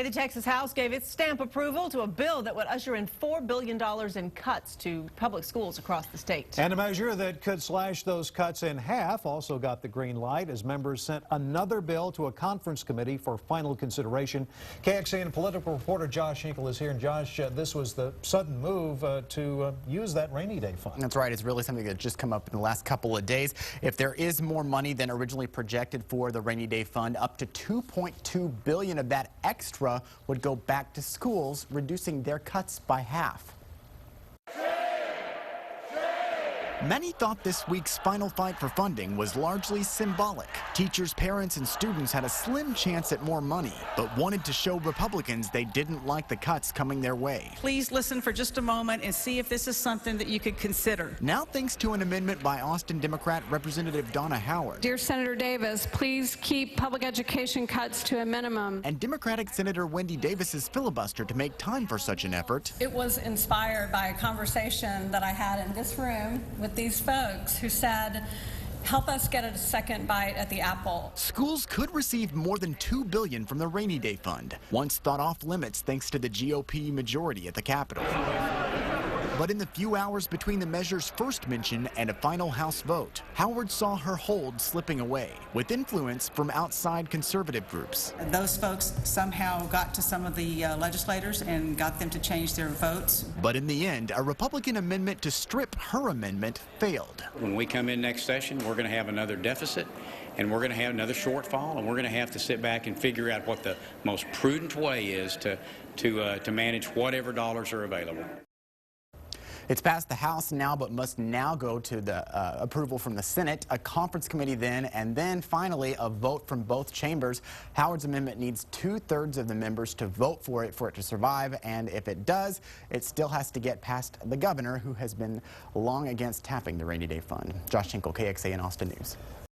The Texas House gave its stamp approval to a bill that would usher in $4 billion in cuts to public schools across the state. And a measure that could slash those cuts in half also got the green light as members sent another bill to a conference committee for final consideration. KXAN political reporter Josh Hinkle is here. And Josh, this was the sudden move to use that rainy day fund. That's right. It's really something that's just come up in the last couple of days. If there is more money than originally projected for the rainy day fund, up to $2.2 billion of that extra would go back to schools, reducing their cuts by half. Many thought this week's final fight for funding was largely symbolic. Teachers, parents, and students had a slim chance at more money, but wanted to show Republicans they didn't like the cuts coming their way. Please listen for just a moment and see if this is something that you could consider. Now, thanks to an amendment by Austin Democrat Representative Donna Howard. Dear Senator Davis, please keep public education cuts to a minimum. And Democratic Senator Wendy Davis's filibuster to make time for such an effort. It was inspired by a conversation that I had in this room with these folks who said, help us get a second bite at the apple. Schools could receive more than $2 billion from the rainy day fund, once thought off limits thanks to the GOP majority at the Capitol. But in the few hours between the measure's first mention and a final House vote, Howard saw her hold slipping away, with influence from outside conservative groups. Those folks somehow got to some of the legislators and got them to change their votes. But in the end, a Republican amendment to strip her amendment failed. When we come in next session, we're going to have another deficit, and we're going to have another shortfall, and we're going to have to sit back and figure out what the most prudent way is to manage whatever dollars are available. It's passed the House now, but must now go to the approval from the Senate, a conference committee then, and then finally a vote from both chambers. Howard's amendment needs 2/3 of the members to vote for it to survive, and if it does, it still has to get past the governor, who has been long against tapping the rainy day fund. Josh Hinkle, KXAN Austin News.